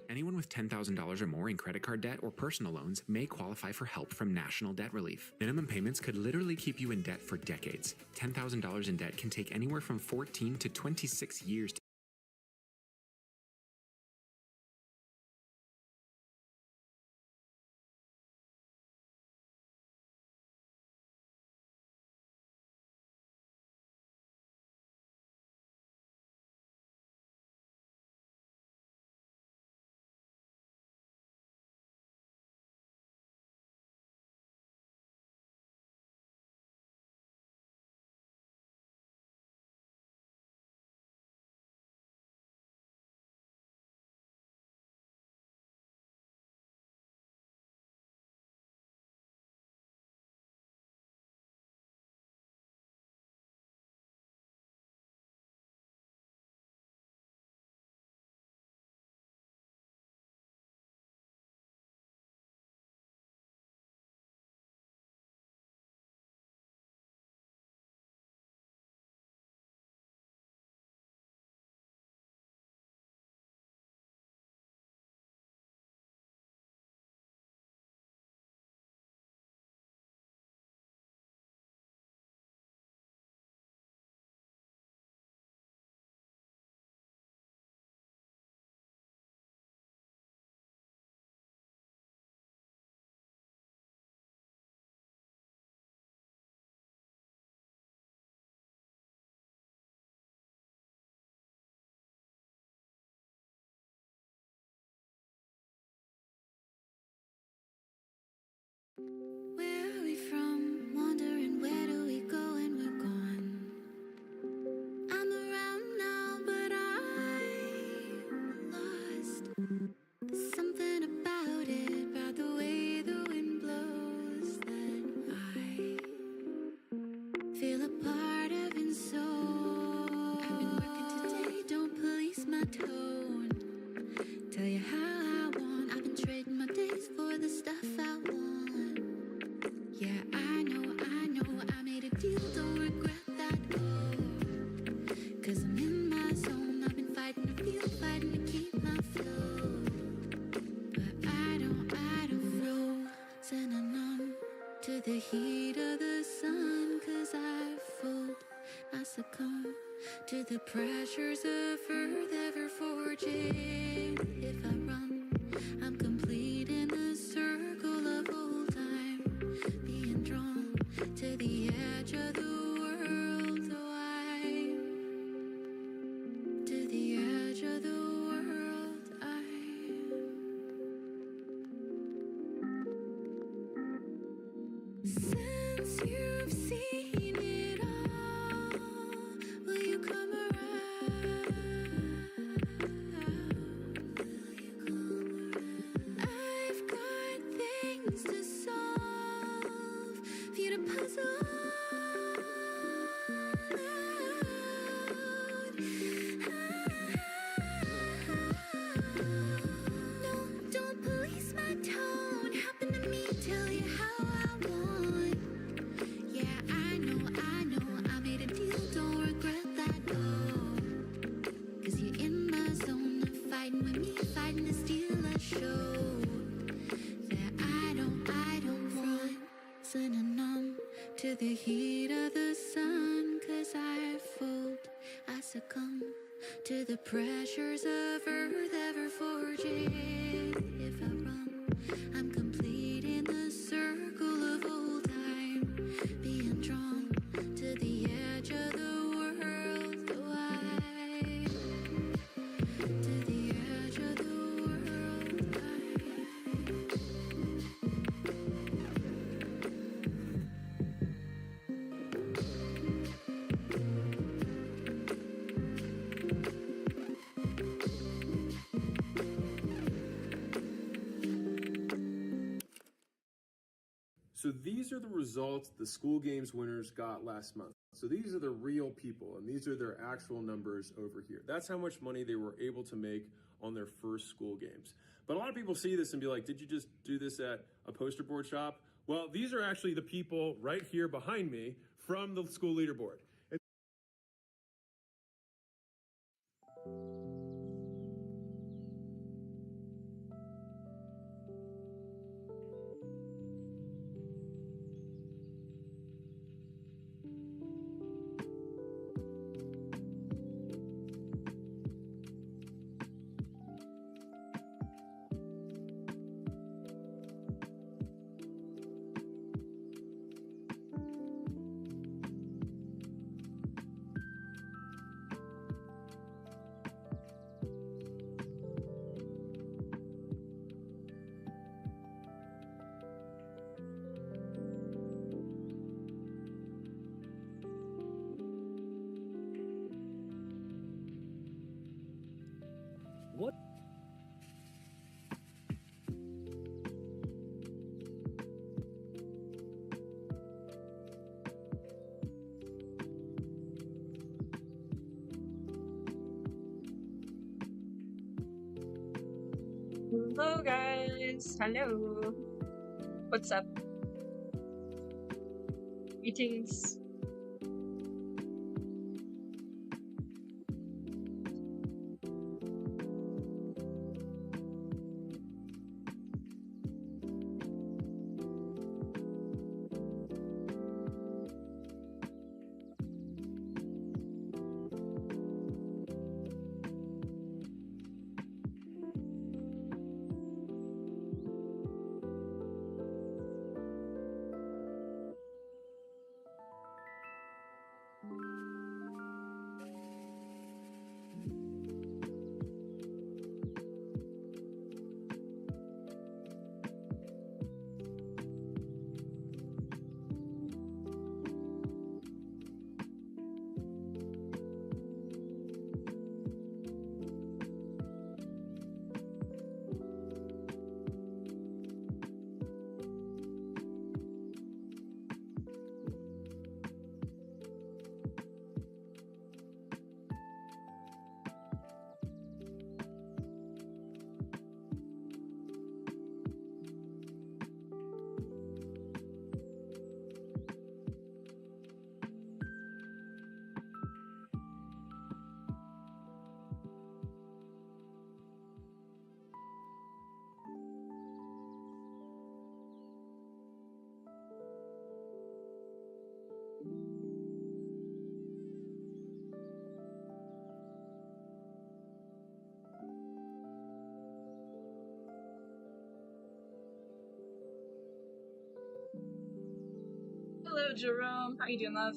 Anyone with $10,000 or more in credit card debt or personal loans may qualify for help from National Debt Relief. Minimum payments could literally keep you in debt for decades. $10,000 in debt can take anywhere from 14 to 26 years to Where are we from? Wondering where do we go when we're gone? I'm around now, but I'm lost. There's something about it, about the way the wind blows, that I feel a part of and so. I've been working today, don't police my tone. Tell you how I want, I've been trading my days for the stuff I want. Yeah, I know, I made a deal, don't regret that, oh. 'Cause I'm in my zone, I've been fighting to feel, fighting to keep my flow. But I don't frozen and numb to the heat of the sun. 'Cause I fold, I succumb to the pressures of earth ever forging. If I run, I'm complete in the circle of old time, being drawn to the edge of the world. Oh, I'm to the edge of the world. Since you've seen it all, will you come around? I've got things to solve for you to puzzle out. No, don't police my tone. Happen to me, tell you how I want. Yeah, I know, I made a deal, don't regret that, oh. 'Cause you're in my zone, and fighting with me, fighting to steal a show. That I don't frozen and numb to the heat of the sun. 'Cause I fold, I succumb to the pressures of earth ever forging. If I run, I'm complete in the circle of old time, being drawn to the edge of the world. Oh, I to the edge of the world. So these are the results the school games winners got last month. So these are the real people, and these are their actual numbers over here. That's how much money they were able to make on their first school games. But a lot of people see this and be like, did you just do this at a poster board shop? Well, these are actually the people right here behind me from the school leaderboard. What Hello guys, hello. What's up? Greetings. Hello Jerome, how you doing, love?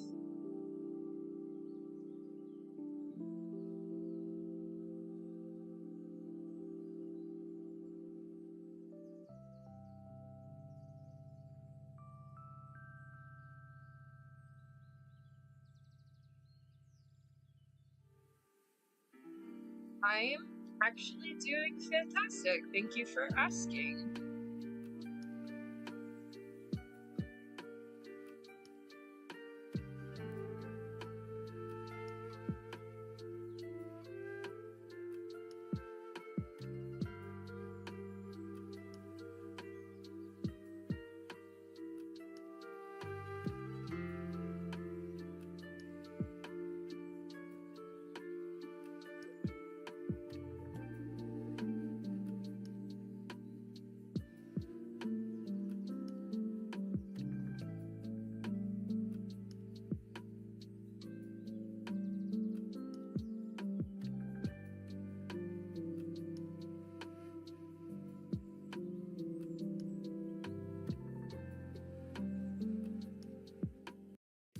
I'm actually doing fantastic. Thank you for asking.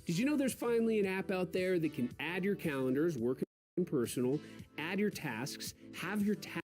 Did you know there's finally an app out there that can add your calendars, work and personal, add your tasks, have your tasks.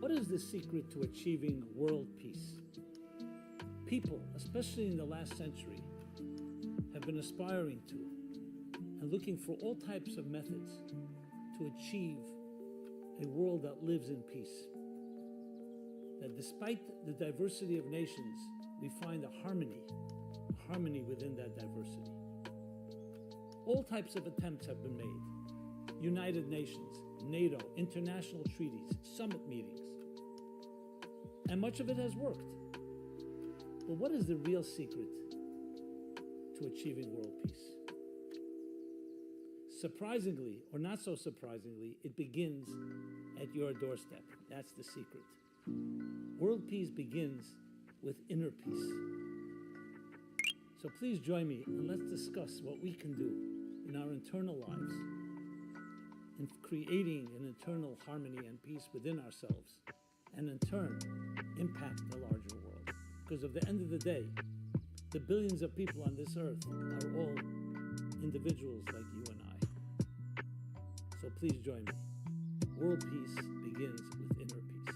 What is the secret to achieving world peace? People, especially in the last century, have been aspiring to and looking for all types of methods to achieve a world that lives in peace. That despite the diversity of nations, we find a harmony within that diversity. All types of attempts have been made. United Nations, NATO, international treaties, summit meetings. And much of it has worked. But what is the real secret to achieving world peace? surprisingly, or not so surprisingly, it begins at your doorstep. That's the secret. World peace begins with inner peace. So please join me and let's discuss what we can do in our internal lives in creating an internal harmony and peace within ourselves, and in turn impact the larger world. Because at the end of the day, the billions of people on this earth are all individuals like you and I. So please join me. World peace begins with inner peace.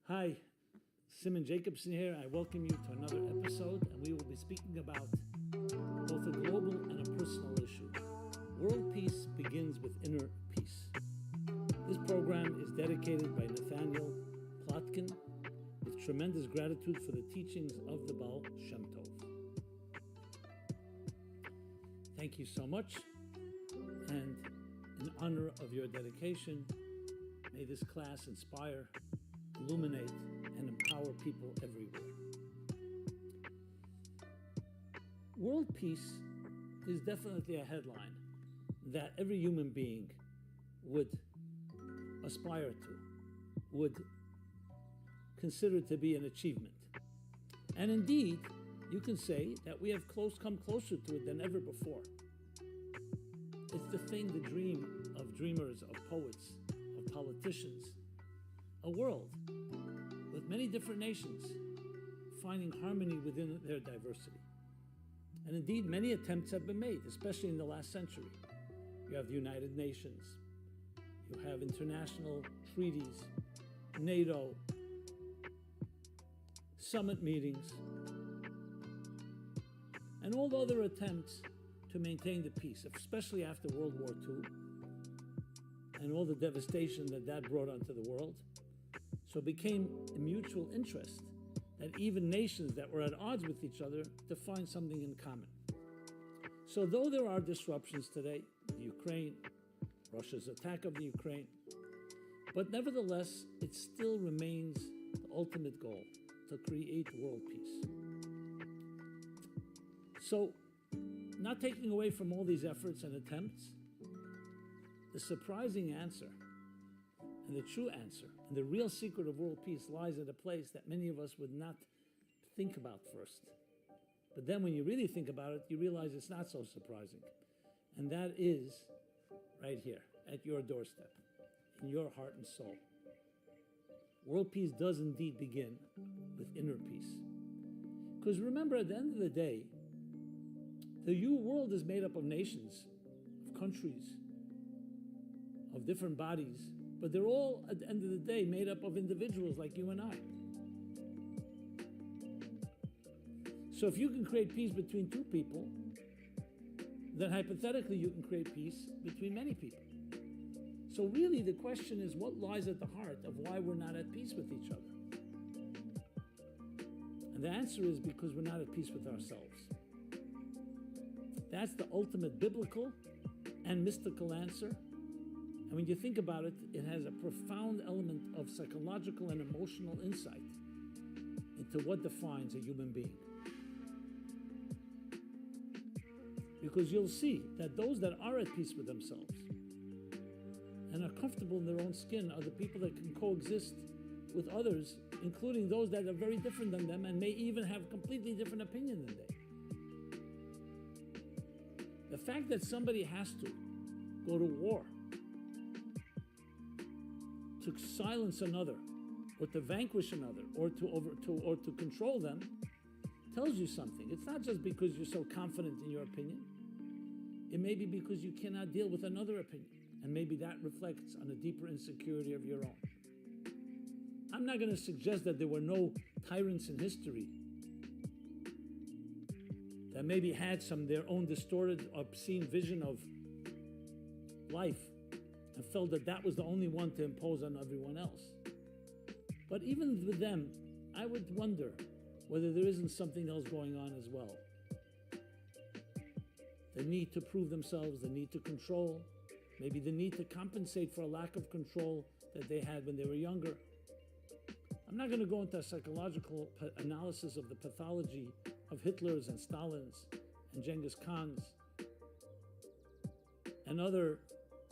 Hi, Simon Jacobson here. I welcome you to another episode, and we will be speaking about both a global and a personal issue. World peace begins with inner peace. This program is dedicated by Nathaniel Plotkin with tremendous gratitude for the teachings of the Baal Shem Tov. Thank you so much, and in honor of your dedication, may this class inspire, illuminate, and empower people everywhere. World peace is definitely a headline that every human being would aspire to, would consider to be an achievement. And indeed, you can say that we have come closer to it than ever before. It's the thing, the dream of dreamers, of poets, of politicians, a world with many different nations finding harmony within their diversity. And indeed, many attempts have been made, especially in the last century. You have the United Nations, you have international treaties, NATO, summit meetings, and all the other attempts to maintain the peace, especially after World War II and all the devastation that brought onto the world. So it became a mutual interest that even nations that were at odds with each other to find something in common. So though there are disruptions today, the Ukraine, Russia's attack of the Ukraine, but nevertheless, it still remains the ultimate goal, to create world peace. So, not taking away from all these efforts and attempts, the surprising answer and the true answer and the real secret of world peace lies at a place that many of us would not think about first. But then when you really think about it, you realize it's not so surprising. And that is right here, at your doorstep, in your heart and soul. World peace does indeed begin with inner peace. Because remember, at the end of the day, the world is made up of nations, of countries, of different bodies, but they're all, at the end of the day, made up of individuals like you and I. So if you can create peace between two people, then hypothetically you can create peace between many people. So really the question is, what lies at the heart of why we're not at peace with each other? And the answer is because we're not at peace with ourselves. That's the ultimate biblical and mystical answer. And when you think about it, it has a profound element of psychological and emotional insight into what defines a human being. Because you'll see that those that are at peace with themselves and are comfortable in their own skin are the people that can coexist with others, including those that are very different than them and may even have a completely different opinion than they. The fact that somebody has to go to war to silence another, or to vanquish another, or to control them, tells you something. It's not just because you're so confident in your opinion. It may be because you cannot deal with another opinion, and maybe that reflects on a deeper insecurity of your own. I'm not going to suggest that there were no tyrants in history that maybe had their own distorted, obscene vision of life and felt that that was the only one to impose on everyone else. But even with them, I would wonder whether there isn't something else going on as well. The need to prove themselves, the need to control, maybe the need to compensate for a lack of control that they had when they were younger. I'm not going to go into a psychological analysis of the pathology of Hitler's and Stalin's and Genghis Khan's and other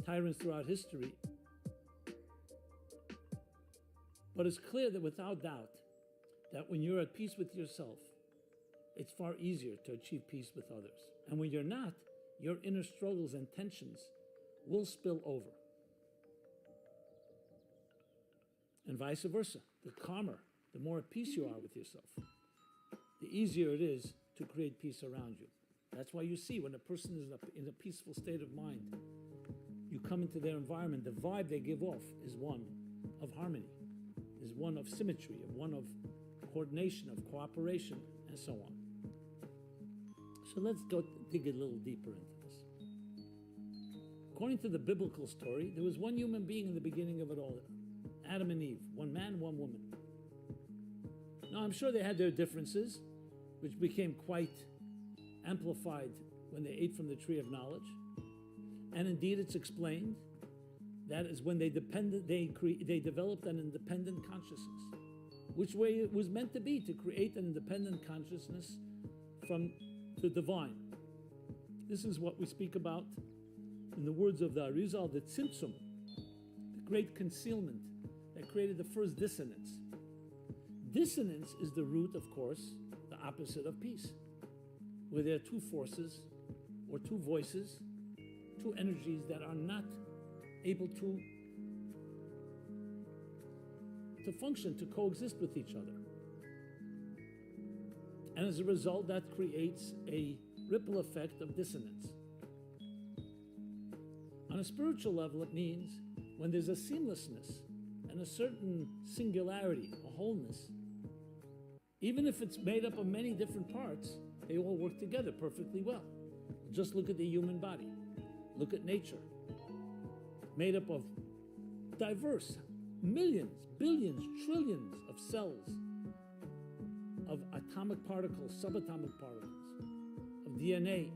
tyrants throughout history. But it's clear that without doubt, that when you're at peace with yourself, it's far easier to achieve peace with others. And when you're not, your inner struggles and tensions will spill over. And vice versa. The calmer, the more at peace you are with yourself, the easier it is to create peace around you. That's why you see when a person is in a peaceful state of mind, you come into their environment, the vibe they give off is one of harmony, is one of symmetry, one of coordination, of cooperation, and so on. So let's go dig a little deeper into this. According to the biblical story, there was one human being in the beginning of it all, Adam and Eve, one man, one woman. Now, I'm sure they had their differences, which became quite amplified when they ate from the tree of knowledge. And indeed, it's explained that is when they developed an independent consciousness, which way it was meant to be, to create an independent consciousness from the divine. This is what we speak about in the words of the Arizal, the Tzimtzum, the great concealment that created the first dissonance. Dissonance is the root, of course, the opposite of peace, where there are two forces or two voices, two energies that are not able to function, to coexist with each other. And as a result, that creates a ripple effect of dissonance. On a spiritual level, it means when there's a seamlessness and a certain singularity, a wholeness, even if it's made up of many different parts, they all work together perfectly well. Just look at the human body. Look at nature. Made up of diverse millions, billions, trillions of cells, of atomic particles, subatomic particles, of DNA,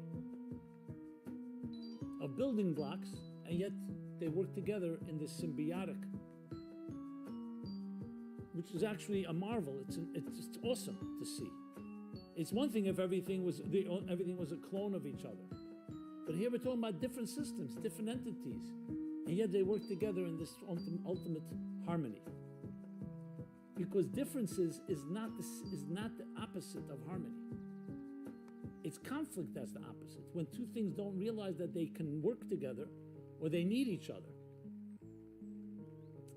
of building blocks, and yet they work together in this symbiotic, which is actually a marvel. It's just awesome to see. It's one thing if everything was a clone of each other, but here we're talking about different systems, different entities, and yet they work together in this ultimate harmony. Because differences is not the opposite of harmony. It's conflict that's the opposite. When two things don't realize that they can work together or they need each other.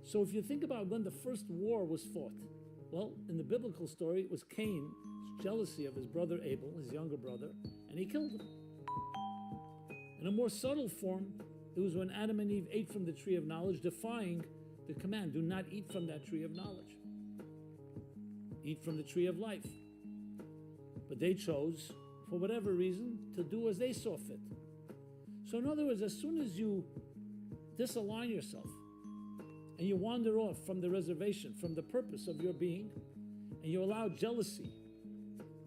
So if you think about when the first war was fought, well, in the biblical story, it was Cain's jealousy of his brother Abel, his younger brother, and he killed him. In a more subtle form, it was when Adam and Eve ate from the tree of knowledge, defying the command, do not eat from that tree of knowledge. Eat from the tree of life. But they chose, for whatever reason, to do as they saw fit. So in other words, as soon as you disalign yourself and you wander off from the reservation, from the purpose of your being, and you allow jealousy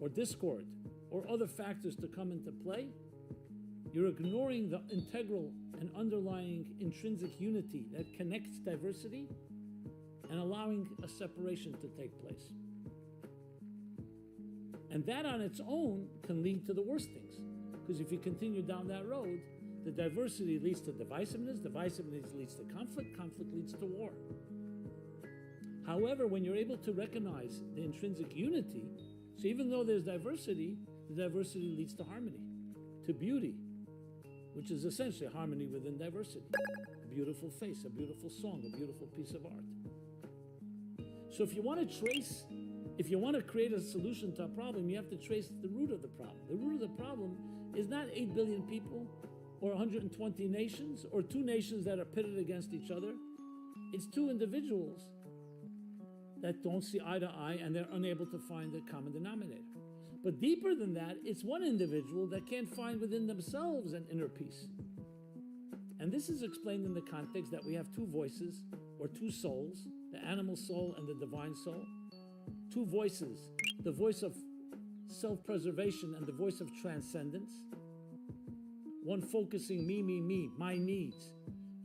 or discord or other factors to come into play, you're ignoring the integral and underlying intrinsic unity that connects diversity and allowing a separation to take place. And that on its own can lead to the worst things. Because if you continue down that road, the diversity leads to divisiveness leads to conflict leads to war. However, when you're able to recognize the intrinsic unity, so even though there's diversity, the diversity leads to harmony, to beauty, which is essentially harmony within diversity. A beautiful face, a beautiful song, a beautiful piece of art. So if you want to create a solution to a problem, you have to trace the root of the problem. The root of the problem is not 8 billion people or 120 nations or 2 nations that are pitted against each other. It's 2 individuals that don't see eye to eye and they're unable to find a common denominator. But deeper than that, it's one individual that can't find within themselves an inner peace. And this is explained in the context that we have two voices, or two souls, the animal soul and the divine soul. Two voices, the voice of self-preservation and the voice of transcendence. One focusing me, my needs,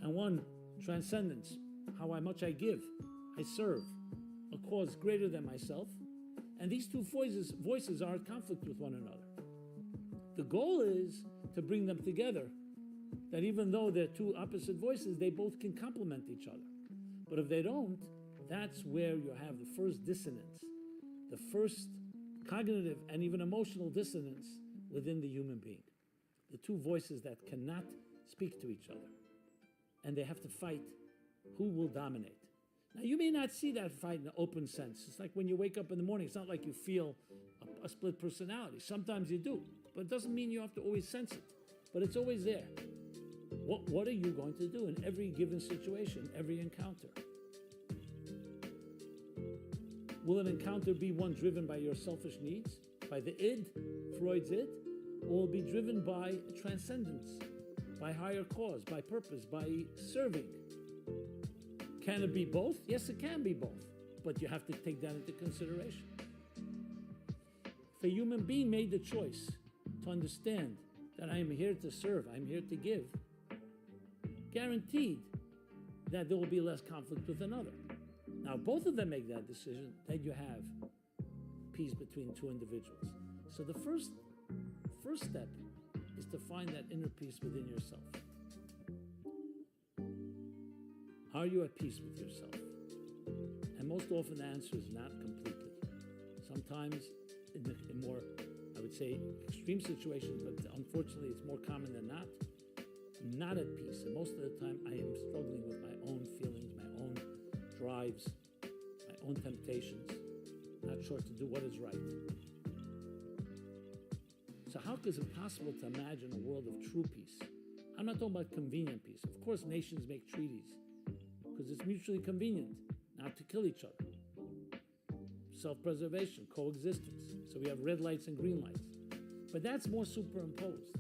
and one transcendence, how much I give, I serve, a cause greater than myself. And these two voices are in conflict with one another. The goal is to bring them together, that even though they're two opposite voices, they both can complement each other. But if they don't, that's where you have the first dissonance, the first cognitive and even emotional dissonance within the human being. The two voices that cannot speak to each other. And they have to fight who will dominate. Now, you may not see that fight in an open sense. It's like when you wake up in the morning, it's not like you feel a split personality. Sometimes you do, but it doesn't mean you have to always sense it. But it's always there. What are you going to do in every given situation, every encounter? Will an encounter be one driven by your selfish needs, by the id, Freud's id, or will it be driven by transcendence, by higher cause, by purpose, by serving? Can it be both? Yes, it can be both, but you have to take that into consideration. If a human being made the choice to understand that I am here to serve, I'm here to give, guaranteed that there will be less conflict with another. Now, both of them make that decision, then you have peace between two individuals. So the first step is to find that inner peace within yourself. Are you at peace with yourself? And most often the answer is not completely. Sometimes in more, I would say, extreme situations, but unfortunately it's more common than not, I'm not at peace. And most of the time I am struggling with my own feelings, my own drives, my own temptations, not sure to do what is right. So how is it possible to imagine a world of true peace? I'm not talking about convenient peace. Of course, nations make treaties because it's mutually convenient not to kill each other. Self-preservation, coexistence. So we have red lights and green lights. But that's more superimposed.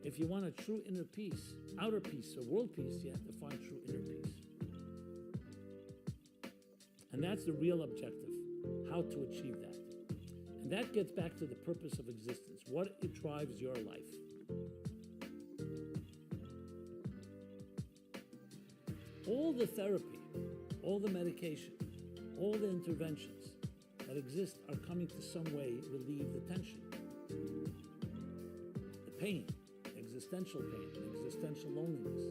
If you want a true inner peace, outer peace, or world peace, you have to find true inner peace. And that's the real objective, how to achieve that. And that gets back to the purpose of existence, what it drives your life. All the therapy, all the medication, all the interventions that exist are coming to some way relieve the tension, the pain, existential loneliness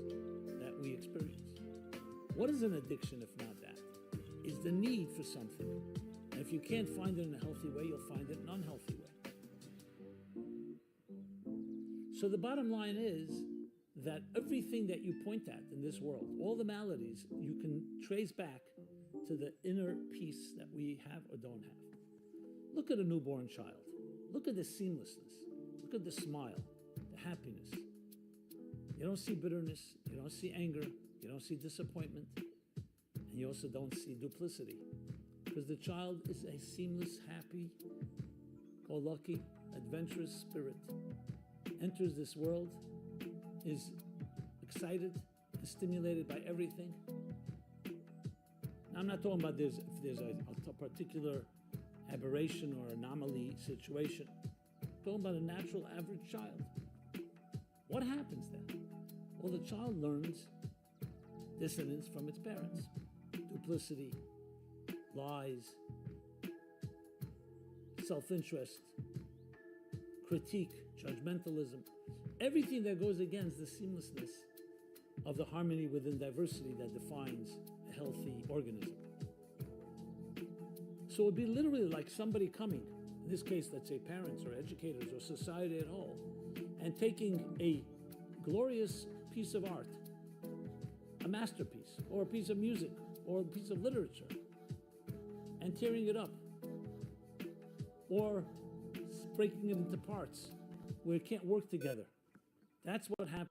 that we experience. What is an addiction if not that? Is the need for something. And if you can't find it in a healthy way, you'll find it in an unhealthy way. So the bottom line is that everything that you point at in this world, all the maladies, you can trace back to the inner peace that we have or don't have. Look at a newborn child. Look at the seamlessness. Look at the smile, the happiness. You don't see bitterness. You don't see anger. You don't see disappointment. And you also don't see duplicity. Because the child is a seamless, happy, go-lucky, adventurous spirit. Enters this world, is excited, is stimulated by everything. Now, I'm not talking about if there's a particular aberration or anomaly situation. I'm talking about a natural average child. What happens then? Well, the child learns dissonance from its parents. Duplicity, lies, self-interest, critique, judgmentalism, everything that goes against the seamlessness of the harmony within diversity that defines a healthy organism. So it would be literally like somebody coming, in this case, let's say parents or educators or society at whole, and taking a glorious piece of art, a masterpiece, or a piece of music, or a piece of literature, and tearing it up, or breaking it into parts where it can't work together. That's what happens.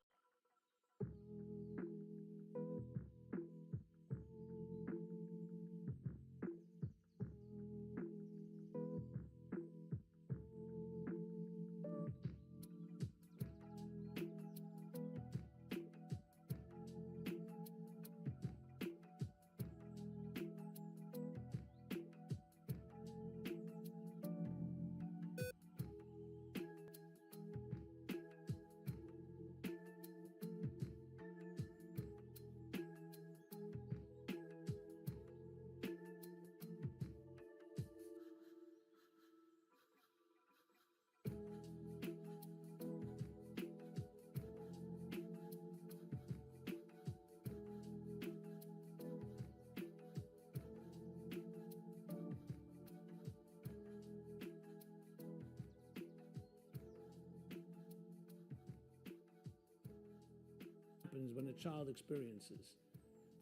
happens when a child experiences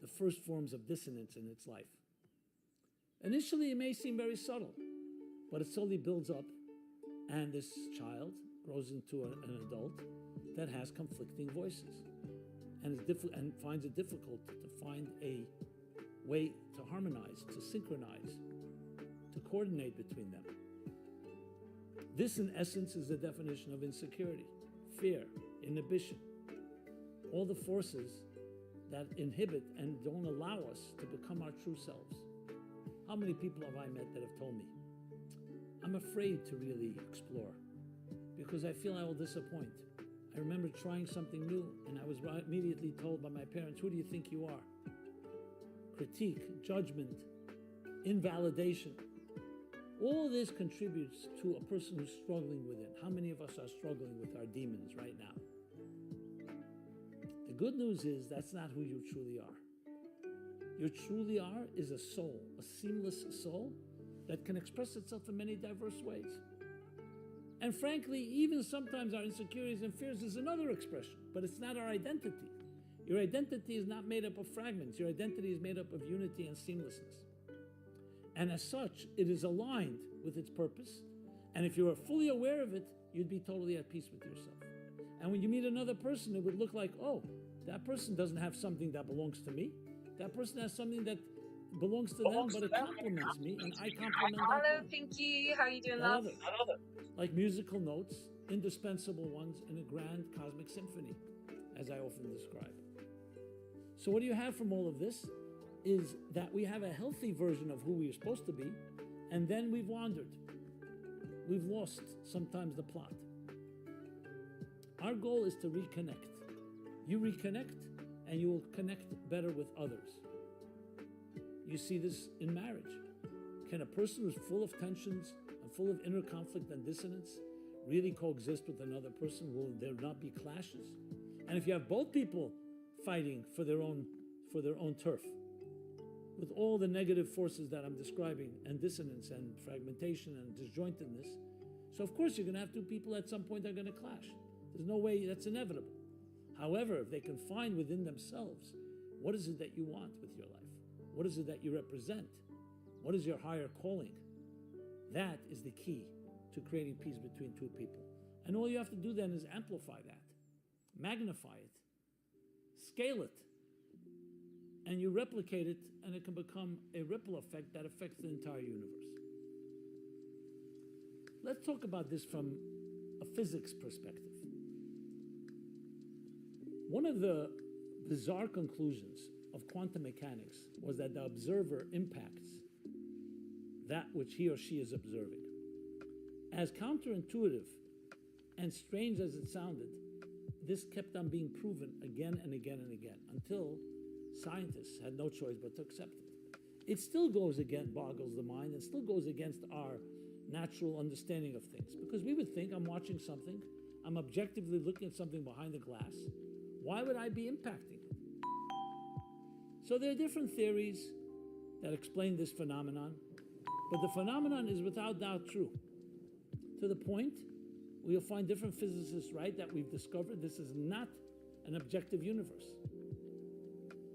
the first forms of dissonance in its life. Initially, it may seem very subtle, but it slowly builds up, and this child grows into an adult that has conflicting voices and finds it difficult to find a way to harmonize, to synchronize, to coordinate between them. This, in essence, is the definition of insecurity, fear, inhibition, all the forces that inhibit and don't allow us to become our true selves. How many people have I met that have told me, I'm afraid to really explore because I feel I will disappoint. I remember trying something new and I was immediately told by my parents, who do you think you are? Critique, judgment, invalidation. All this contributes to a person who's struggling with it. How many of us are struggling with our demons right now? The good news is that's not who you truly are. You truly are is a soul, a seamless soul that can express itself in many diverse ways. And frankly, even sometimes our insecurities and fears is another expression, but it's not our identity. Your identity is not made up of fragments. Your identity is made up of unity and seamlessness. And as such, it is aligned with its purpose. And if you are fully aware of it, you'd be totally at peace with yourself. And when you meet another person, it would look like, oh, that person doesn't have something that belongs to me. That person has something that belongs to them, but it complements me, and I complement that. Hello, Pinky. How you doing, love? Like musical notes, indispensable ones in a grand cosmic symphony, as I often describe. So what do you have from all of this is that we have a healthy version of who we're supposed to be, and then we've wandered. We've lost sometimes the plot. Our goal is to reconnect. You reconnect, and you will connect better with others. You see this in marriage. Can a person who's full of tensions and full of inner conflict and dissonance really coexist with another person? Will there not be clashes? And if you have both people fighting for their own turf, with all the negative forces that I'm describing, and dissonance and fragmentation and disjointedness, so of course you're going to have two people at some point that are going to clash. There's no way, that's inevitable. However, if they can find within themselves, what is it that you want with your life? What is it that you represent? What is your higher calling? That is the key to creating peace between two people. And all you have to do then is amplify that, magnify it, scale it, and you replicate it, and it can become a ripple effect that affects the entire universe. Let's talk about this from a physics perspective. One of the bizarre conclusions of quantum mechanics was that the observer impacts that which he or she is observing. As counterintuitive and strange as it sounded, this kept on being proven again and again and again until scientists had no choice but to accept it. It still boggles the mind and still goes against our natural understanding of things, because we would think, I'm watching something, I'm objectively looking at something behind the glass. Why would I be impacting it? So there are different theories that explain this phenomenon, but the phenomenon is without doubt true. To the point, we'll find different physicists right that we've discovered this is not an objective universe.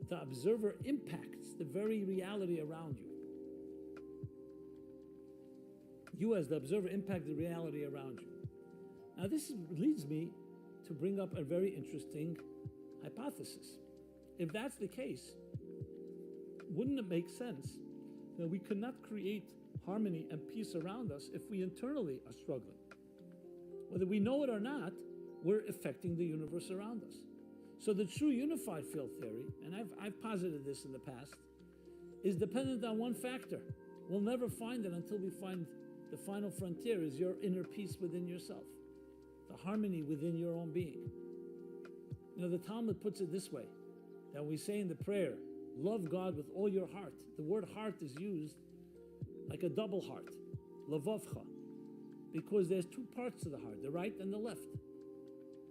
The observer impacts the very reality around you. You as the observer impact the reality around you. Now this leads me to bring up a very interesting hypothesis. If that's the case, wouldn't it make sense that we could not create harmony and peace around us if we internally are struggling? Whether we know it or not, we're affecting the universe around us. So the true unified field theory, and I've posited this in the past, is dependent on one factor. We'll never find it until we find the final frontier is your inner peace within yourself, the harmony within your own being. You know, the Talmud puts it this way, that we say in the prayer, love God with all your heart. The word heart is used like a double heart, lavavcha, because there's two parts to the heart, the right and the left,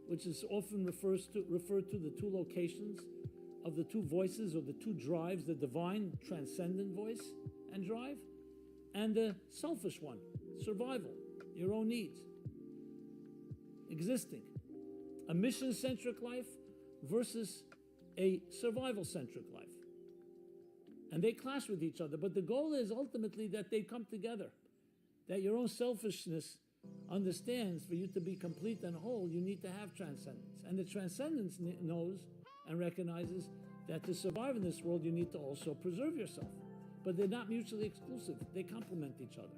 which is often referred to the two locations of the two voices or the two drives, the divine transcendent voice and drive, and the selfish one, survival, your own needs, existing. A mission-centric life versus a survival-centric life. And they clash with each other, but the goal is ultimately that they come together, that your own selfishness understands for you to be complete and whole, you need to have transcendence. And the transcendence knows and recognizes that to survive in this world, you need to also preserve yourself. But they're not mutually exclusive. They complement each other.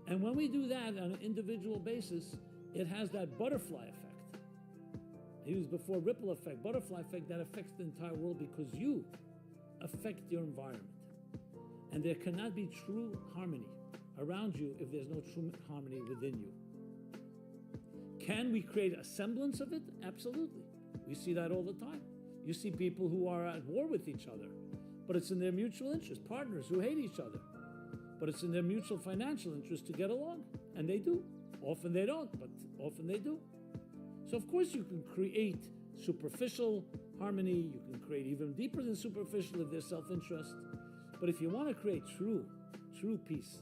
And when we do that on an individual basis, it has that butterfly effect. I used before ripple effect, butterfly effect that affects the entire world because you affect your environment. And there cannot be true harmony around you if there's no true harmony within you. Can we create a semblance of it? Absolutely. We see that all the time. You see people who are at war with each other, but it's in their mutual interest. Partners who hate each other, but it's in their mutual financial interest to get along. And they do. Often they don't, but often they do. So of course you can create superficial harmony. You can create even deeper than superficial if there's self-interest. But if you want to create true peace,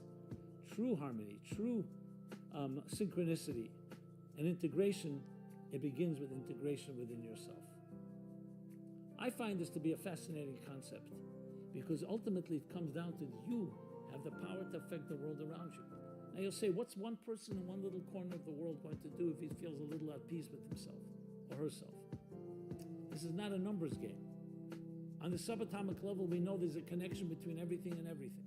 true harmony, true synchronicity and integration, it begins with integration within yourself. I find this to be a fascinating concept because ultimately it comes down to you have the power to affect the world around you. Now you'll say, what's one person in one little corner of the world going to do if he feels a little at peace with himself or herself? This is not a numbers game. On the subatomic level, we know there's a connection between everything and everything.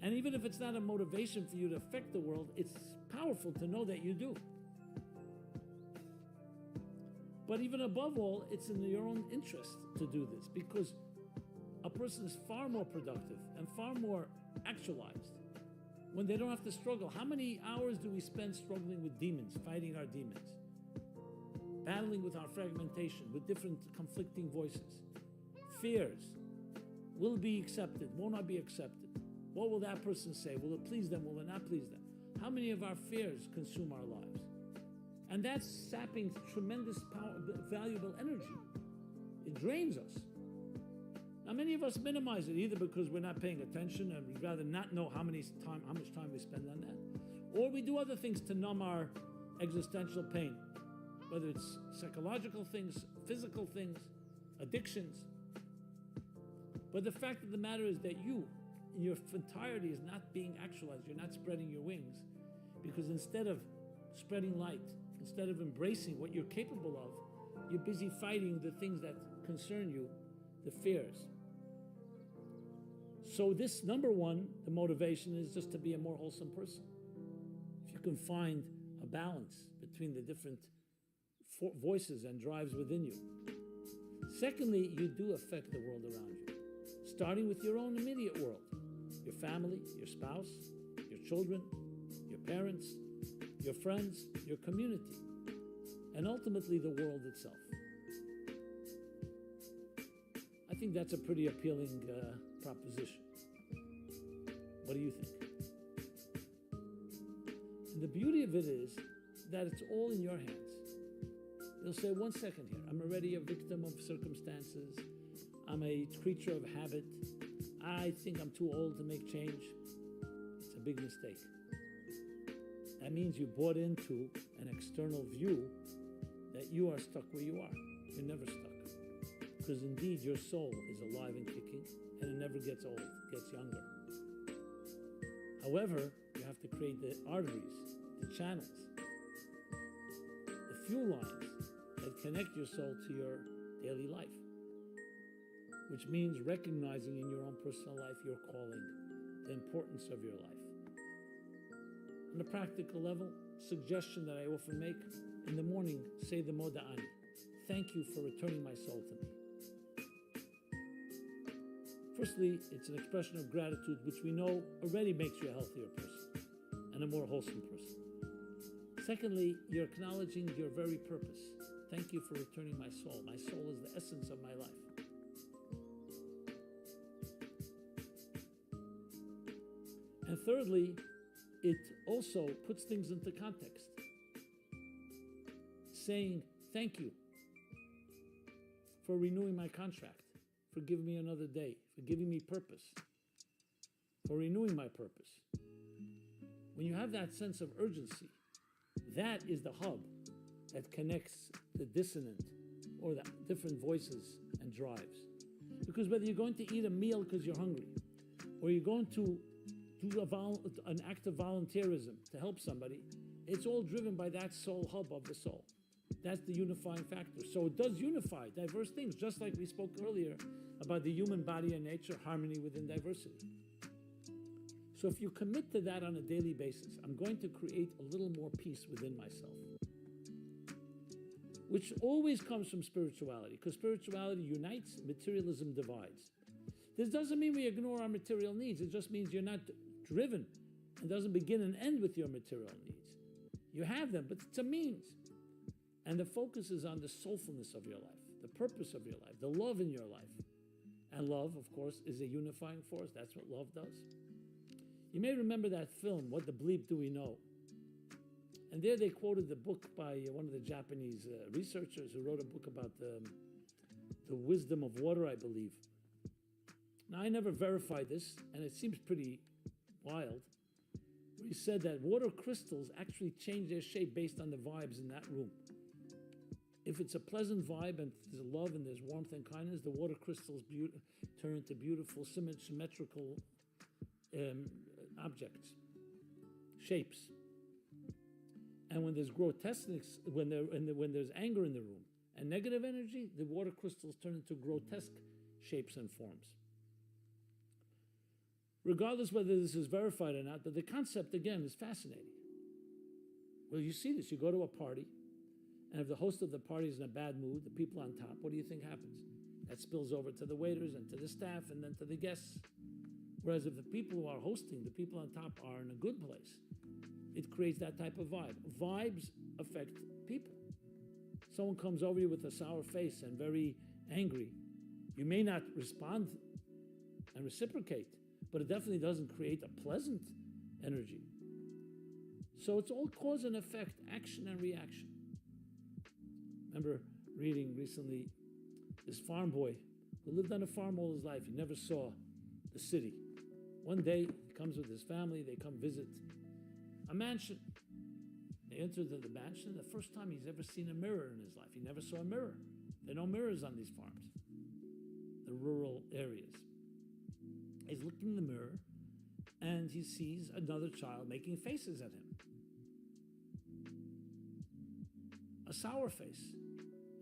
And even if it's not a motivation for you to affect the world, it's powerful to know that you do. But even above all, it's in your own interest to do this because a person is far more productive and far more actualized when they don't have to struggle. How many hours do we spend struggling with demons, fighting our demons, battling with our fragmentation, with different conflicting voices, fears? Will it be accepted? Won't I be accepted? What will that person say? Will it please them? Will it not please them? How many of our fears consume our lives? And that's sapping tremendous power, valuable energy. It drains us. Now, many of us minimize it either because we're not paying attention and we'd rather not know how much time we spend on that, or we do other things to numb our existential pain, whether it's psychological things, physical things, addictions. But the fact of the matter is that you, in your entirety, is not being actualized. You're not spreading your wings because instead of spreading light, instead of embracing what you're capable of, you're busy fighting the things that concern you, the fears. So this, number one, the motivation is just to be a more wholesome person. If you can find a balance between the different voices and drives within you. Secondly, you do affect the world around you, starting with your own immediate world, your family, your spouse, your children, your parents, your friends, your community, and ultimately the world itself. I think that's a pretty appealing proposition. What do you think? And the beauty of it is that it's all in your hands. You'll say, 1 second here, I'm already a victim of circumstances. I'm a creature of habit. I think I'm too old to make change. It's a big mistake. That means you bought into an external view that you are stuck where you are. You're never stuck. Because indeed your soul is alive and kicking, and it never gets old, it gets younger. However, you have to create the arteries, the channels, the fuel lines that connect your soul to your daily life, which means recognizing in your own personal life your calling, the importance of your life. On a practical level, suggestion that I often make, in the morning, say the Moda'ani. Thank you for returning my soul to me. Firstly, it's an expression of gratitude, which we know already makes you a healthier person and a more wholesome person. Secondly, you're acknowledging your very purpose. Thank you for returning my soul. My soul is the essence of my life. And thirdly, it also puts things into context, saying thank you for renewing my contract, for giving me another day, for giving me purpose, for renewing my purpose. When you have that sense of urgency, that is the hub that connects the dissonant or the different voices and drives. Because whether you're going to eat a meal because you're hungry, or you're going to do an act of volunteerism to help somebody, it's all driven by that soul hub of the soul. That's the unifying factor. So it does unify diverse things, just like we spoke earlier about the human body and nature, harmony within diversity. So if you commit to that on a daily basis, I'm going to create a little more peace within myself, which always comes from spirituality, because spirituality unites, materialism divides. This doesn't mean we ignore our material needs. It just means you're not driven. It doesn't begin and end with your material needs. You have them, but it's a means. And the focus is on the soulfulness of your life, the purpose of your life, the love in your life. And love, of course, is a unifying force. That's what love does. You may remember that film, What the Bleep Do We Know? And there they quoted the book by one of the Japanese researchers who wrote a book about the wisdom of water, I believe. Now, I never verified this, and it seems pretty wild. He said that water crystals actually change their shape based on the vibes in that room. If it's a pleasant vibe and there's love and there's warmth and kindness, the water crystals turn into beautiful symmetrical objects, shapes. And when there's grotesqueness, when there's anger in the room and negative energy, the water crystals turn into grotesque shapes and forms. Regardless whether this is verified or not, but the concept, again, is fascinating. Well, you see this. You go to a party, and if the host of the party is in a bad mood, the people on top, what do you think happens? That spills over to the waiters and to the staff and then to the guests. Whereas if the people who are hosting, the people on top, are in a good place, it creates that type of vibe. Vibes affect people. Someone comes over you with a sour face and very angry. You may not respond and reciprocate, but it definitely doesn't create a pleasant energy. So it's all cause and effect, action and reaction. Remember reading recently this farm boy who lived on a farm all his life. He never saw the city. One day, he comes with his family. They come visit a mansion. They enter the mansion. The first time he's ever seen a mirror in his life. He never saw a mirror. There are no mirrors on these farms, the rural areas. He's looking in the mirror, and he sees another child making faces at him. A sour face,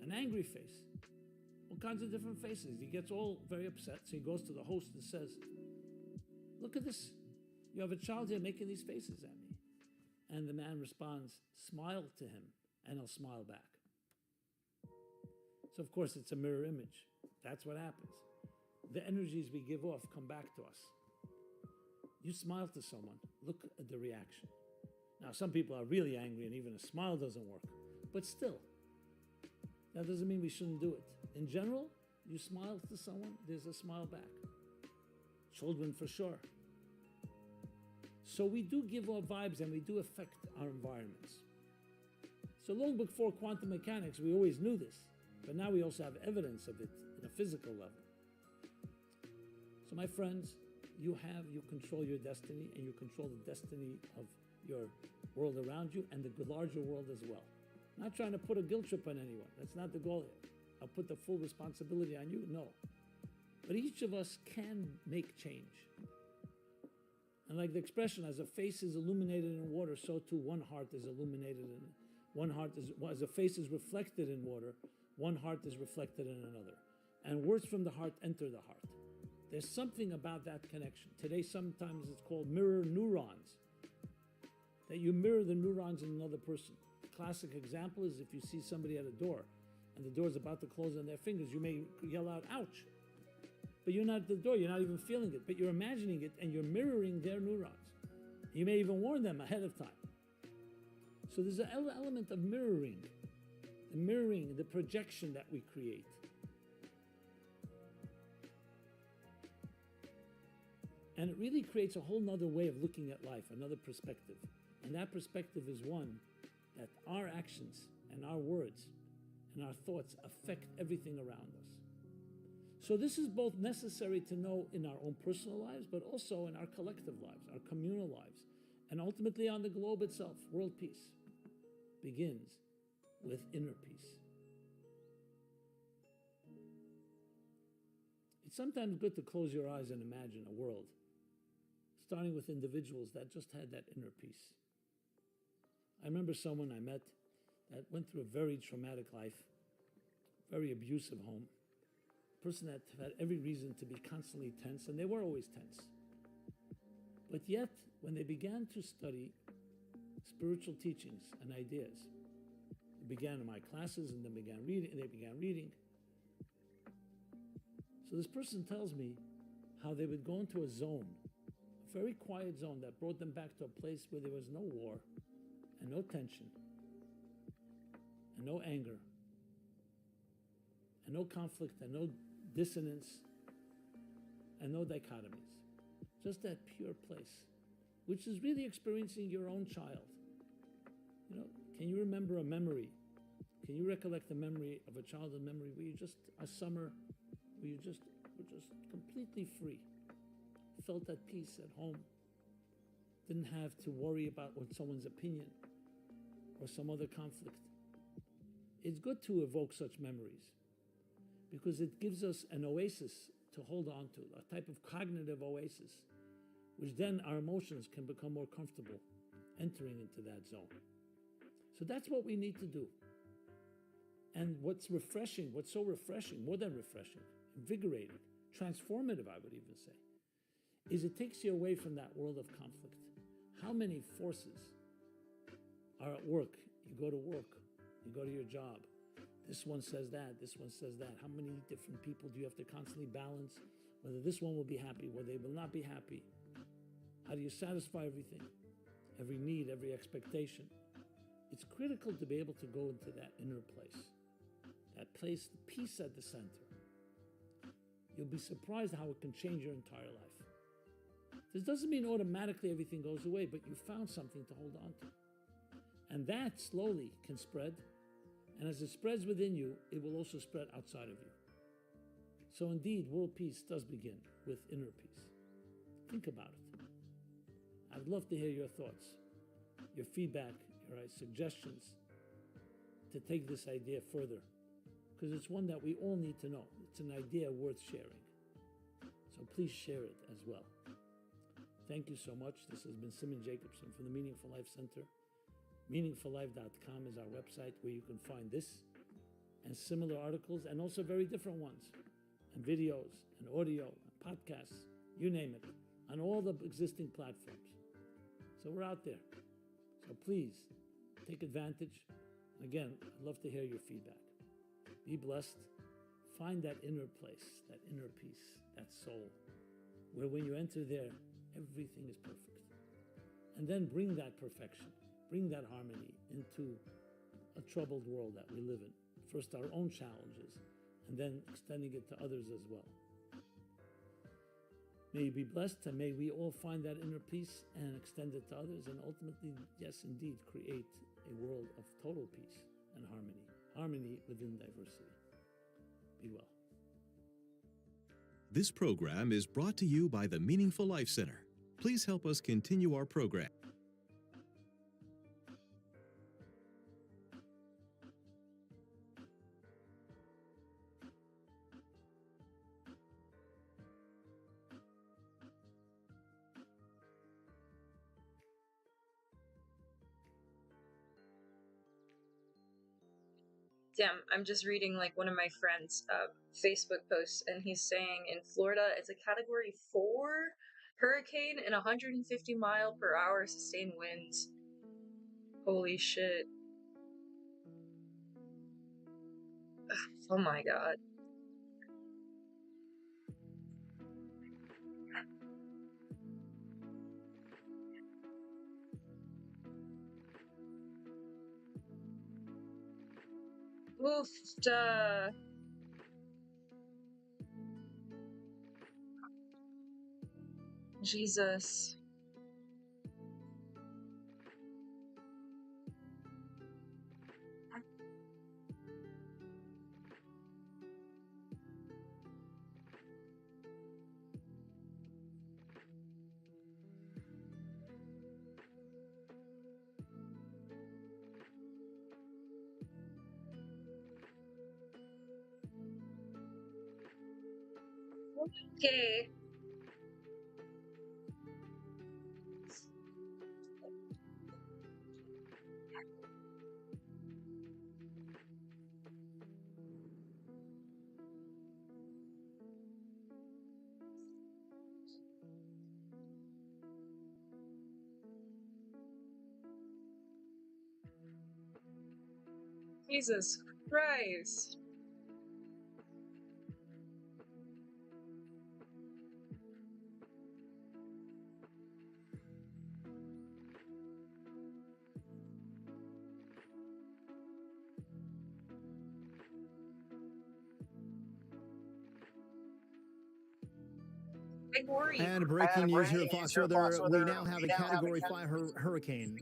an angry face, all kinds of different faces. He gets all very upset, so he goes to the host and says, "Look at this. You have a child here making these faces at me." And the man responds, "Smile to him, and he'll smile back." So, of course, it's a mirror image. That's what happens. The energies we give off come back to us. You smile to someone, look at the reaction. Now, some people are really angry and even a smile doesn't work. But still, that doesn't mean we shouldn't do it. In general, you smile to someone, there's a smile back. Children, for sure. So we do give off vibes and we do affect our environments. So long before quantum mechanics, we always knew this. But now we also have evidence of it in a physical level. So my friends, you control your destiny, and you control the destiny of your world around you and the larger world as well. I'm not trying to put a guilt trip on anyone. That's not the goal here. I'll put the full responsibility on you. No. But each of us can make change. And like the expression, as a face is illuminated in water, so too one heart is illuminated in one heart is, as a face is reflected in water, one heart is reflected in another. And words from the heart enter the heart. There's something about that connection. Today, sometimes it's called mirror neurons, that you mirror the neurons in another person. The classic example is if you see somebody at a door and the door is about to close on their fingers, you may yell out, "Ouch." But you're not at the door, you're not even feeling it, but you're imagining it and you're mirroring their neurons. You may even warn them ahead of time. So there's an element of mirroring, the projection that we create. And it really creates a whole nother way of looking at life, another perspective. And that perspective is one that our actions and our words and our thoughts affect everything around us. So this is both necessary to know in our own personal lives, but also in our collective lives, our communal lives, and ultimately on the globe itself. World peace begins with inner peace. It's sometimes good to close your eyes and imagine a world, starting with individuals that just had that inner peace. I remember someone I met that went through a very traumatic life, very abusive home, a person that had every reason to be constantly tense, and they were always tense. But yet, when they began to study spiritual teachings and ideas, they began in my classes and then they began reading. So this person tells me how they would go into a zone, a very quiet zone that brought them back to a place where there was no war and no tension and no anger and no conflict and no dissonance and no dichotomies. Just that pure place, which is really experiencing your own child. You know, can you remember a memory? Can you recollect a memory of a childhood memory where you just, a summer, where you just were just completely free, felt at peace at home, didn't have to worry about what someone's opinion or some other conflict? It's good to evoke such memories because it gives us an oasis to hold on to, a type of cognitive oasis, which then our emotions can become more comfortable entering into that zone. So that's what we need to do. And what's refreshing, what's so refreshing, more than refreshing, invigorating, transformative, I would even say, is it takes you away from that world of conflict. How many forces are at work? You go to work, you go to your job. This one says that, this one says that. How many different people do you have to constantly balance? Whether this one will be happy, whether they will not be happy. How do you satisfy everything? Every need, every expectation. It's critical to be able to go into that inner place. That place, the peace at the center. You'll be surprised how it can change your entire life. This doesn't mean automatically everything goes away, but you found something to hold on to. And that slowly can spread. And as it spreads within you, it will also spread outside of you. So indeed, world peace does begin with inner peace. Think about it. I'd love to hear your thoughts, your feedback, your suggestions to take this idea further, because it's one that we all need to know. It's an idea worth sharing. So please share it as well. Thank you so much. This has been Simon Jacobson from the Meaningful Life Center. MeaningfulLife.com is our website where you can find this and similar articles, and also very different ones, and videos, and audio, and podcasts, you name it, on all the existing platforms. So we're out there. So please take advantage. And again, I'd love to hear your feedback. Be blessed. Find that inner place, that inner peace, that soul, where when you enter there, everything is perfect. And then bring that perfection, bring that harmony into a troubled world that we live in. First, our own challenges, and then extending it to others as well. May you be blessed, and may we all find that inner peace and extend it to others, and ultimately, yes, indeed, create a world of total peace and harmony. Harmony within diversity. Be well. This program is brought to you by the Meaningful Life Center. Please help us continue our program. Damn, I'm just reading like one of my friends' Facebook posts, and he's saying in Florida it's a Category 4 hurricane and 150-mile-per-hour sustained winds. Holy shit. Oh my god. Oof, Jesus. Okay. Jesus Christ. I worry. And breaking news here at Fox Weather, we now have a Category 5 hurricane.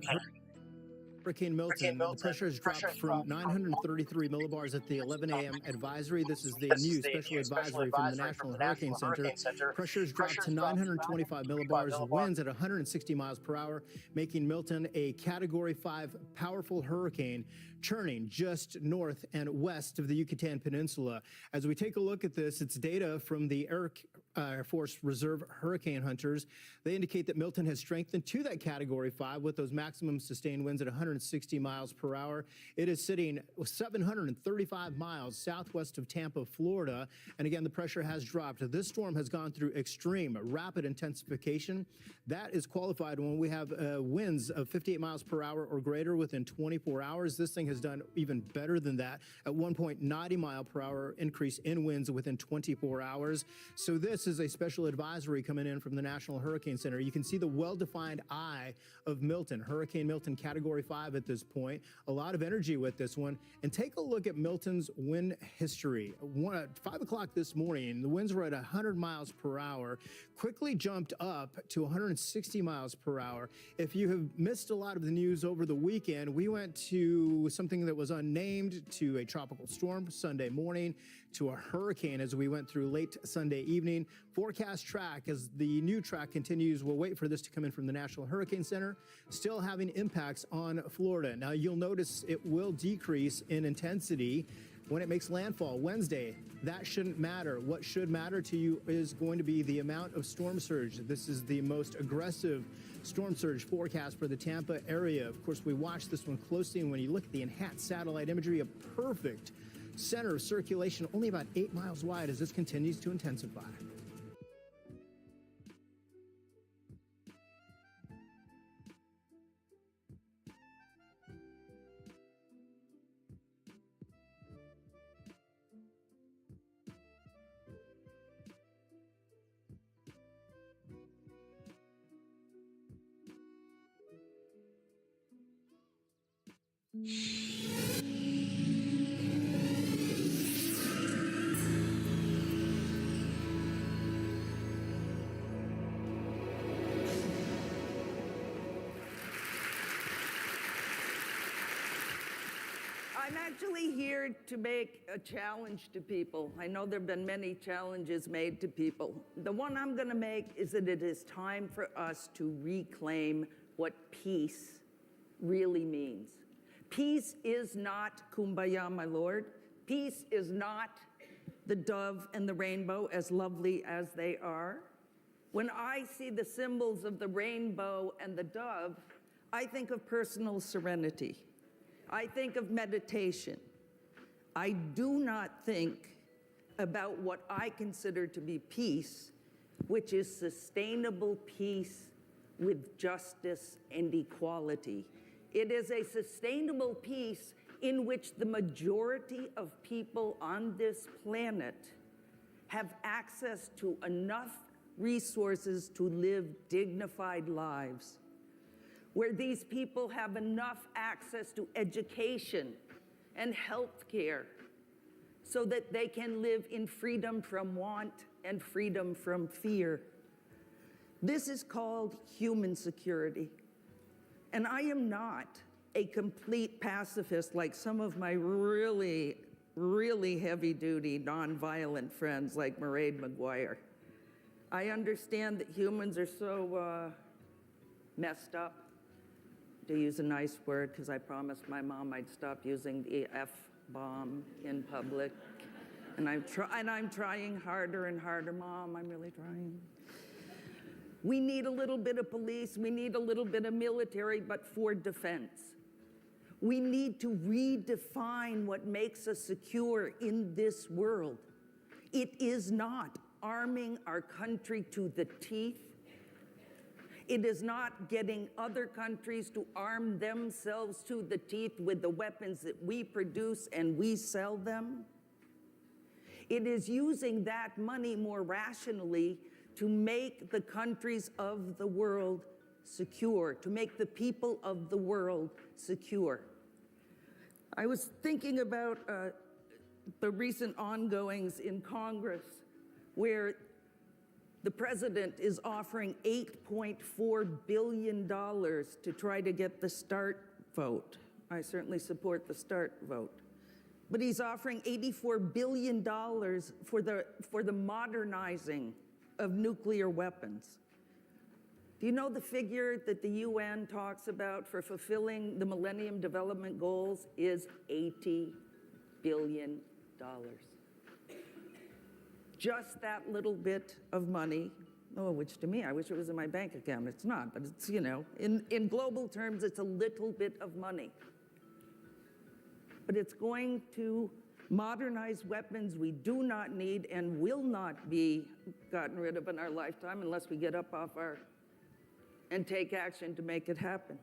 Hurricane Milton, the pressure has dropped from 933 millibars at the 11 a.m. advisory. This is the new special advisory from the National Hurricane Center. Pressure has dropped to 925 millibars, winds at 160 miles per hour, making Milton a Category 5 powerful hurricane, churning just north and west of the Yucatan Peninsula. As we take a look at this, it's data from the Air Force Reserve Hurricane Hunters. They indicate that Milton has strengthened to that Category 5 with those maximum sustained winds at 160 miles per hour. It is sitting 735 miles southwest of Tampa, Florida. And again, the pressure has dropped. This storm has gone through extreme rapid intensification. That is qualified when we have winds of 58 miles per hour or greater within 24 hours. This thing has done even better than that at 1.90 mile per hour increase in winds within 24 hours. So this is a special advisory coming in from the National Hurricane Center. You can see the well-defined eye of Milton, Hurricane Milton Category 5 at this point. A lot of energy with this one. And take a look at Milton's wind history. At 5 o'clock this morning, the winds were at 100 miles per hour, quickly jumped up to 160 miles per hour. If you have missed a lot of the news over the weekend, we went to something that was unnamed, to a tropical storm Sunday morning, to a hurricane as we went through late Sunday evening. Forecast track as the new track continues. We'll wait for this to come in from the National Hurricane Center. Still having impacts on Florida. Now you'll notice it will decrease in intensity when it makes landfall Wednesday. That shouldn't matter. What should matter to you is going to be the amount of storm surge. This is the most aggressive storm surge forecast for the Tampa area. Of course, we watch this one closely, and when you look at the enhanced satellite imagery, a perfect center of circulation, only about 8 miles wide as this continues to intensify. I'm actually here to make a challenge to people. I know there have been many challenges made to people. The one I'm going to make is that it is time for us to reclaim what peace really means. Peace is not kumbaya, my lord. Peace is not the dove and the rainbow, as lovely as they are. When I see the symbols of the rainbow and the dove, I think of personal serenity. I think of meditation. I do not think about what I consider to be peace, which is sustainable peace with justice and equality. It is a sustainable peace in which the majority of people on this planet have access to enough resources to live dignified lives, where these people have enough access to education and health care so that they can live in freedom from want and freedom from fear. This is called human security. And I am not a complete pacifist like some of my really, really heavy-duty, nonviolent friends like Mairead McGuire. I understand that humans are so messed up, to use a nice word, because I promised my mom I'd stop using the F-bomb in public. And I'm trying harder and harder. Mom, I'm really trying. We need a little bit of police. We need a little bit of military, but for defense. We need to redefine what makes us secure in this world. It is not arming our country to the teeth. It is not getting other countries to arm themselves to the teeth with the weapons that we produce and we sell them. It is using that money more rationally to make the countries of the world secure, to make the people of the world secure. I was thinking about the recent ongoings in Congress where the president is offering $8.4 billion to try to get the START vote. I certainly support the START vote. But he's offering $84 billion for the modernizing of nuclear weapons. Do you know the figure that the UN talks about for fulfilling the Millennium Development Goals is $80 billion? Just that little bit of money, which to me, I wish it was in my bank account. It's not, but it's, in global terms, it's a little bit of money. But it's going to modernize weapons we do not need and will not be gotten rid of in our lifetime unless we get up off and take action to make it happen.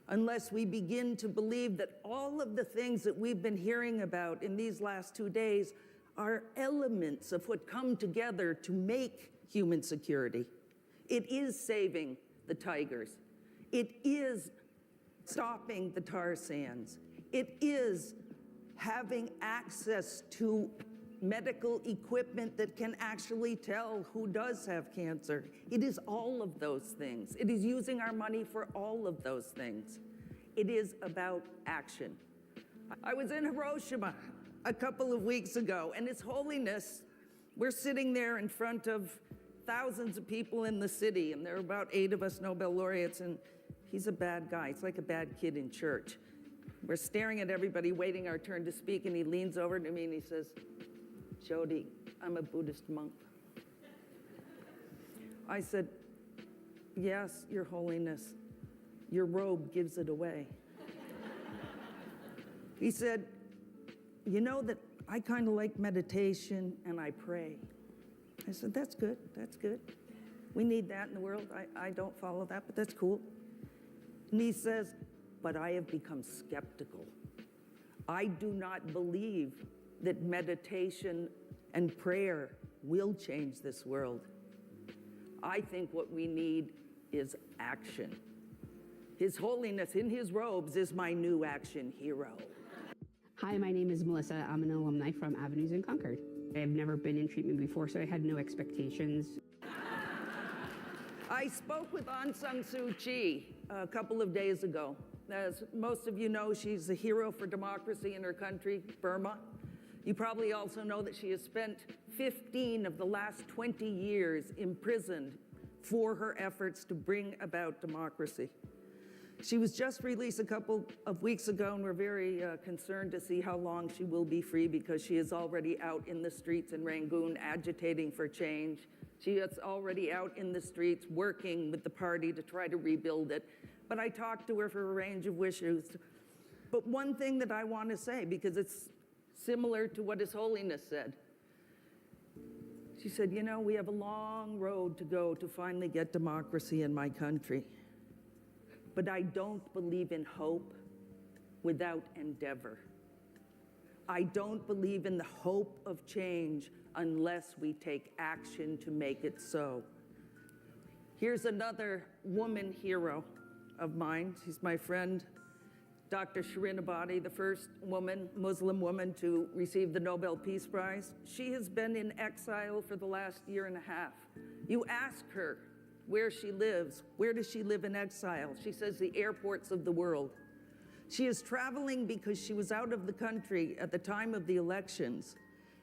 Unless we begin to believe that all of the things that we've been hearing about in these last 2 days are elements of what come together to make human security. It is saving the tigers. It is stopping the tar sands. It is having access to medical equipment that can actually tell who does have cancer. It is all of those things. It is using our money for all of those things. It is about action. I was in Hiroshima a couple of weeks ago, and His Holiness, we're sitting there in front of thousands of people in the city, and there are about 8 of us Nobel laureates, and he's a bad guy. He's like a bad kid in church. We're staring at everybody, waiting our turn to speak, and he leans over to me and he says, "Jody, I'm a Buddhist monk." I said, "Yes, Your Holiness, your robe gives it away." He said, "You know that I kind of like meditation and I pray." I said, "That's good, that's good. We need that in the world. I don't follow that, but that's cool." And he says, "But I have become skeptical. I do not believe that meditation and prayer will change this world. I think what we need is action." His Holiness in his robes is my new action hero. Hi, my name is Melissa. I'm an alumni from Avenues in Concord. I've never been in treatment before, so I had no expectations. I spoke with Aung San Suu Kyi a couple of days ago. As most of you know, she's a hero for democracy in her country, Burma. You probably also know that she has spent 15 of the last 20 years imprisoned for her efforts to bring about democracy. She was just released a couple of weeks ago, and we're very concerned to see how long she will be free, because she is already out in the streets in Rangoon agitating for change. She is already out in the streets working with the party to try to rebuild it. But I talked to her for a range of issues. But one thing that I want to say, because it's similar to what His Holiness said. She said, "You know, we have a long road to go to finally get democracy in my country. But I don't believe in hope without endeavor. I don't believe in the hope of change unless we take action to make it so." Here's another woman hero of mine. She's my friend, Dr. Shirin Ebadi, the first woman, Muslim woman, to receive the Nobel Peace Prize. She has been in exile for the last year and a half. You ask her where she lives. Where does she live in exile? She says the airports of the world. She is traveling because she was out of the country at the time of the elections.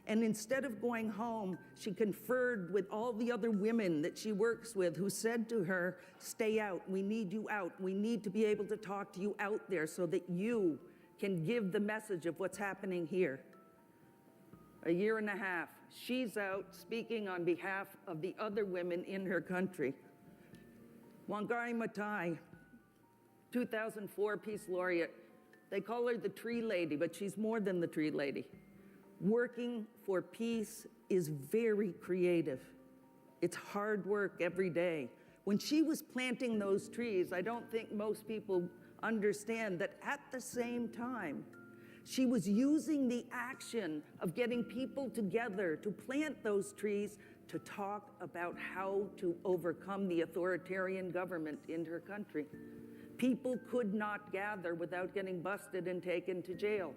And instead of going home, she conferred with all the other women that she works with who said to her, "Stay out, we need you out. We need to be able to talk to you out there so that you can give the message of what's happening here." a year and a half. She's out speaking on behalf of the other women in her country. Wangari Maathai, 2004 Peace Laureate. They call her the Tree Lady, but she's more than the Tree Lady. Working for peace is very creative. It's hard work every day. When she was planting those trees, I don't think most people understand that at the same time, she was using the action of getting people together to plant those trees to talk about how to overcome the authoritarian government in her country. People could not gather without getting busted and taken to jail.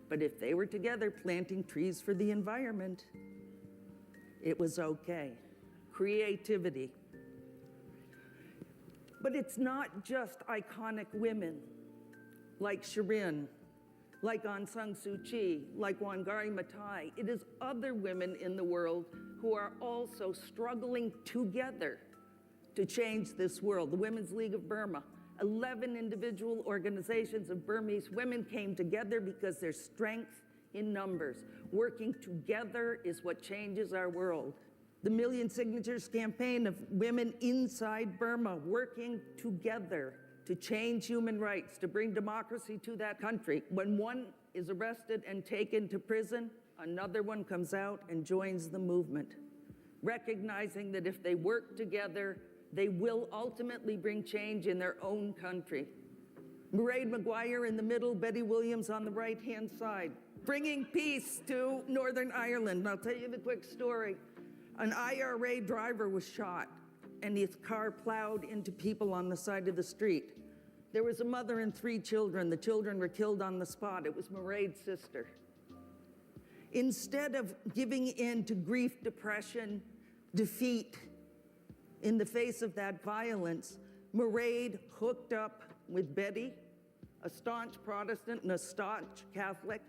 But if they were together planting trees for the environment, it was okay. Creativity. But it's not just iconic women like Shirin, like Aung San Suu Kyi, like Wangari Maathai. It is other women in the world who are also struggling together to change this world. The Women's League of Burma, 11 individual organizations of Burmese women came together because there's strength in numbers. Working together is what changes our world. The Million Signatures campaign of women inside Burma working together to change human rights, to bring democracy to that country. When one is arrested and taken to prison, another one comes out and joins the movement, recognizing that if they work together, they will ultimately bring change in their own country. Mairead Maguire in the middle, Betty Williams on the right-hand side, bringing peace to Northern Ireland. And I'll tell you the quick story. An IRA driver was shot, and his car plowed into people on the side of the street. There was a mother and 3 children. The children were killed on the spot. It was Mairead's sister. Instead of giving in to grief, depression, defeat in the face of that violence, Mairead hooked up with Betty, a staunch Protestant and a staunch Catholic,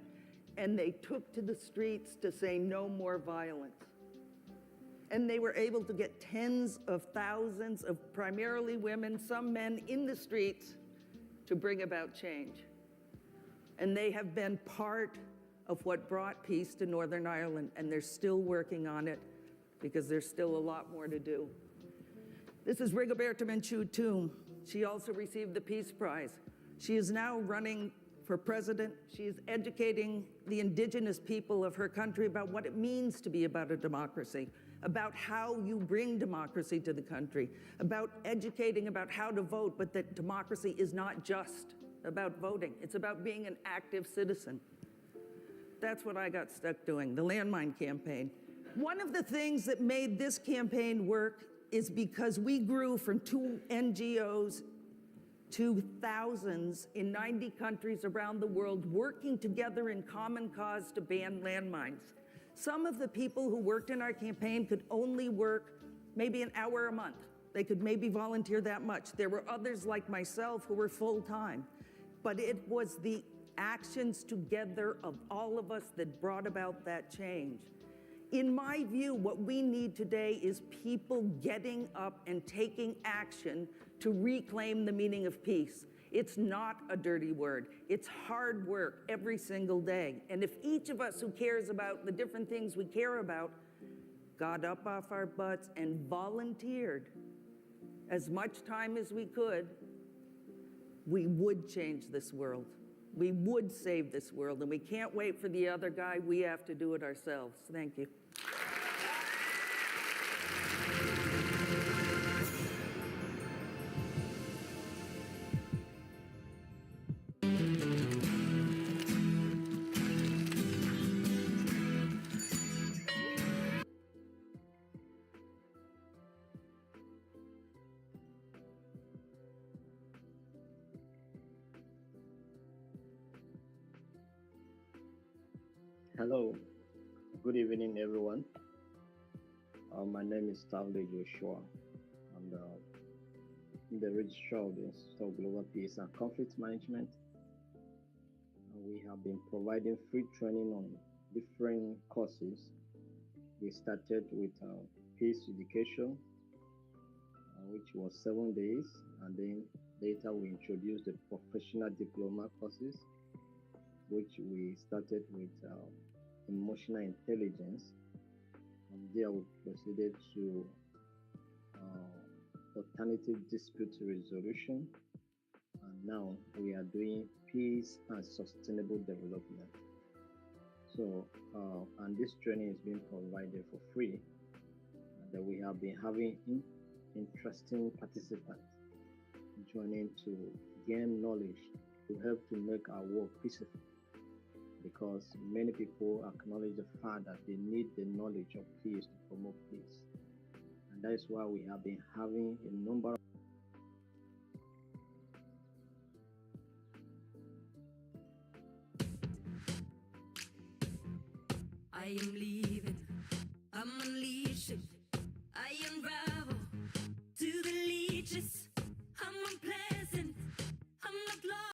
and they took to the streets to say no more violence. And they were able to get tens of thousands of primarily women, some men, in the streets to bring about change. And they have been part of what brought peace to Northern Ireland, and they're still working on it because there's still a lot more to do. This is Rigoberta Menchú. She also received the Peace Prize. She is now running for president. She is educating the indigenous people of her country about what it means to be about a democracy, about how you bring democracy to the country, about educating about how to vote, but that democracy is not just about voting. It's about being an active citizen. That's what I got stuck doing, the landmine campaign. One of the things that made this campaign work is because we grew from 2 NGOs to thousands in 90 countries around the world working together in common cause to ban landmines. Some of the people who worked in our campaign could only work maybe an hour a month. They could maybe volunteer that much. There were others like myself who were full-time. But it was the actions together of all of us that brought about that change. In my view, what we need today is people getting up and taking action to reclaim the meaning of peace. It's not a dirty word. It's hard work every single day. And if each of us who cares about the different things we care about got up off our butts and volunteered as much time as we could, we would change this world. We would save this world. And we can't wait for the other guy. We have to do it ourselves. Thank you. Hello, good evening, everyone. My name is Stanley Joshua. I'm the registrar of the Institute of Global Peace and Conflict Management. We have been providing free training on different courses. We started with peace education, which was 7 days, and then later we introduced the professional diploma courses, which we started with emotional intelligence. From there, we proceeded to alternative dispute resolution, and now we are doing peace and sustainable development. So, and this training is being provided for free, and we have been having interesting participants joining to gain knowledge to help to make our work peaceful, because many people acknowledge the fact that they need the knowledge of peace to promote peace. And that is why we have been having a number of I am leaving.